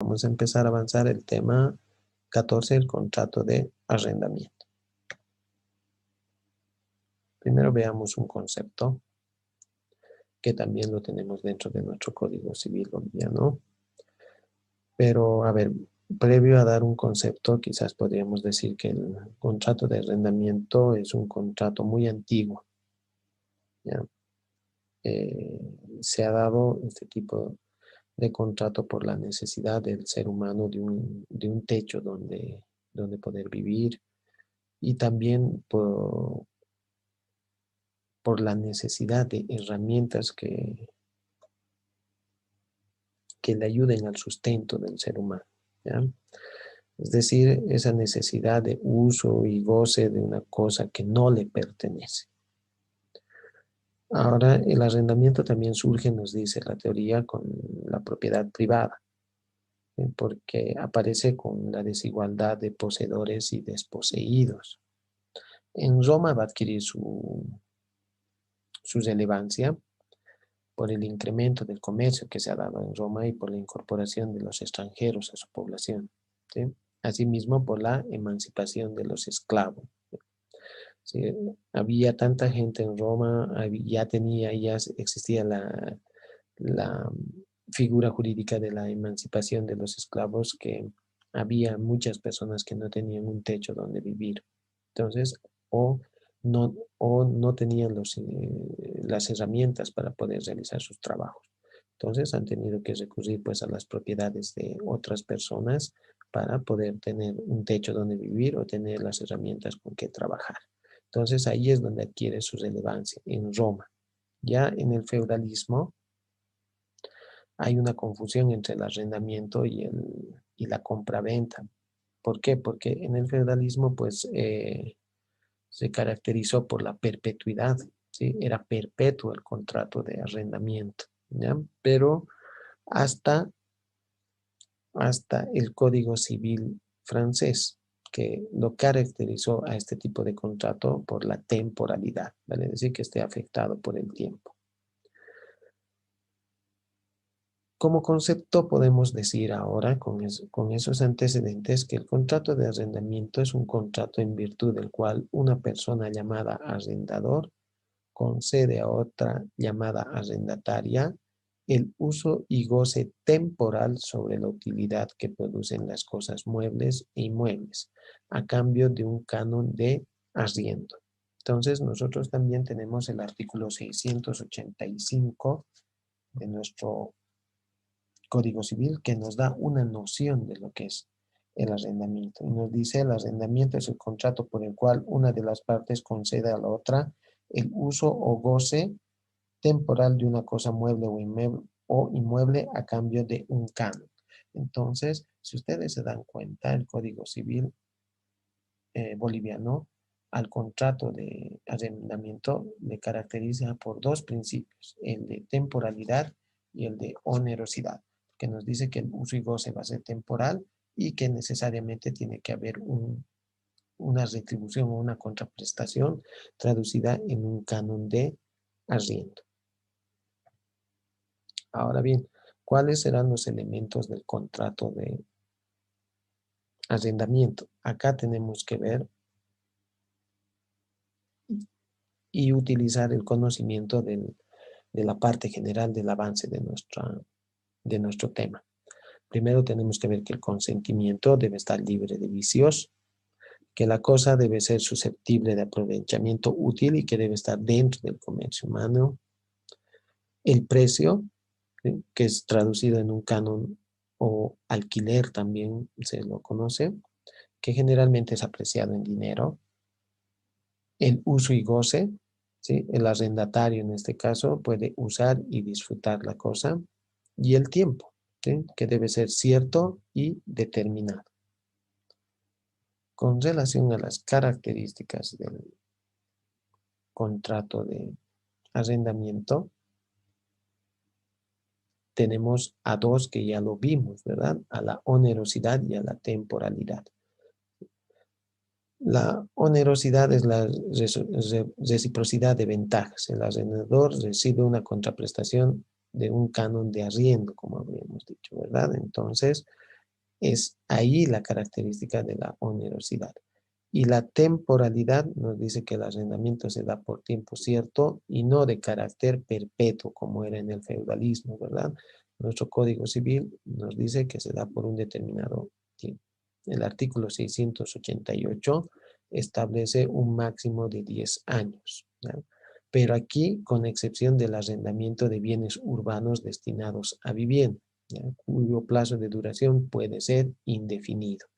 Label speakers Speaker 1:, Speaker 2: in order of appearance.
Speaker 1: Vamos a empezar a avanzar el tema 14, el contrato de arrendamiento. Primero veamos un concepto que también lo tenemos dentro de nuestro Código Civil boliviano. Pero, a ver, previo a dar un concepto, quizás podríamos decir que el contrato de arrendamiento es un contrato muy antiguo, ¿ya? Se ha dado este tipo de contrato por la necesidad del ser humano de un techo donde poder vivir y también por la necesidad de herramientas que le ayuden al sustento del ser humano, ¿ya? Es decir, esa necesidad de uso y goce de una cosa que no le pertenece. Ahora, el arrendamiento también surge, nos dice la teoría, con la propiedad privada, porque aparece con la desigualdad de poseedores y desposeídos. En Roma va a adquirir su relevancia por el incremento del comercio que se ha dado en Roma y por la incorporación de los extranjeros a su población, ¿sí? Asimismo, por la emancipación de los esclavos. ¿Sí? Había tanta gente en Roma, ya existía la figura jurídica de la emancipación de los esclavos, que había muchas personas que no tenían un techo donde vivir. Entonces, o no tenían las herramientas para poder realizar sus trabajos. Entonces han tenido que recurrir pues a las propiedades de otras personas para poder tener un techo donde vivir o tener las herramientas con que trabajar. Entonces ahí es donde adquiere su relevancia, en Roma. Ya en el feudalismo hay una confusión entre el arrendamiento y la compraventa. ¿Por qué? Porque en el feudalismo pues se caracterizó por la perpetuidad, ¿sí? Era perpetuo el contrato de arrendamiento, ¿ya? Pero hasta, hasta el Código Civil francés, que lo caracterizó a este tipo de contrato por la temporalidad, ¿vale? Es decir, que esté afectado por el tiempo. Como concepto podemos decir ahora, con esos antecedentes, que el contrato de arrendamiento es un contrato en virtud del cual una persona llamada arrendador concede a otra llamada arrendataria el uso y goce temporal sobre la utilidad que producen las cosas muebles e inmuebles, a cambio de un canon de arriendo. Entonces, nosotros también tenemos el artículo 685 de nuestro Código Civil, que nos da una noción de lo que es el arrendamiento. Y nos dice: el arrendamiento es el contrato por el cual una de las partes concede a la otra el uso o goce temporal de una cosa mueble o inmueble a cambio de un canon. Entonces, si ustedes se dan cuenta, el Código Civil boliviano al contrato de arrendamiento le caracteriza por dos principios: el de temporalidad y el de onerosidad, que nos dice que el uso y goce va a ser temporal y que necesariamente tiene que haber una retribución o una contraprestación traducida en un canon de arriendo. Ahora bien, ¿cuáles serán los elementos del contrato de arrendamiento? Acá tenemos que ver y utilizar el conocimiento de la parte general del avance de nuestro tema. Primero tenemos que ver que el consentimiento debe estar libre de vicios, que la cosa debe ser susceptible de aprovechamiento útil y que debe estar dentro del comercio humano. El precio, ¿sí?, que es traducido en un canon o alquiler, también se lo conoce, que generalmente es apreciado en dinero. El uso y goce, ¿sí? El arrendatario en este caso puede usar y disfrutar la cosa. Y el tiempo, ¿sí?, que debe ser cierto y determinado. Con relación a las características del contrato de arrendamiento, tenemos a dos que ya lo vimos, ¿verdad? A la onerosidad y a la temporalidad. La onerosidad es la reciprocidad de ventajas. El arrendador recibe una contraprestación de un canon de arriendo, como habíamos dicho, ¿verdad? Entonces, Es ahí la característica de la onerosidad. Y la temporalidad nos dice que el arrendamiento se da por tiempo cierto y no de carácter perpetuo, como era en el feudalismo, ¿verdad? Nuestro Código Civil nos dice que se da por un determinado tiempo. El artículo 688 establece un máximo de 10 años, ¿no? Pero aquí, con excepción del arrendamiento de bienes urbanos destinados a vivienda, ¿ya? Cuyo plazo de duración puede ser indefinido.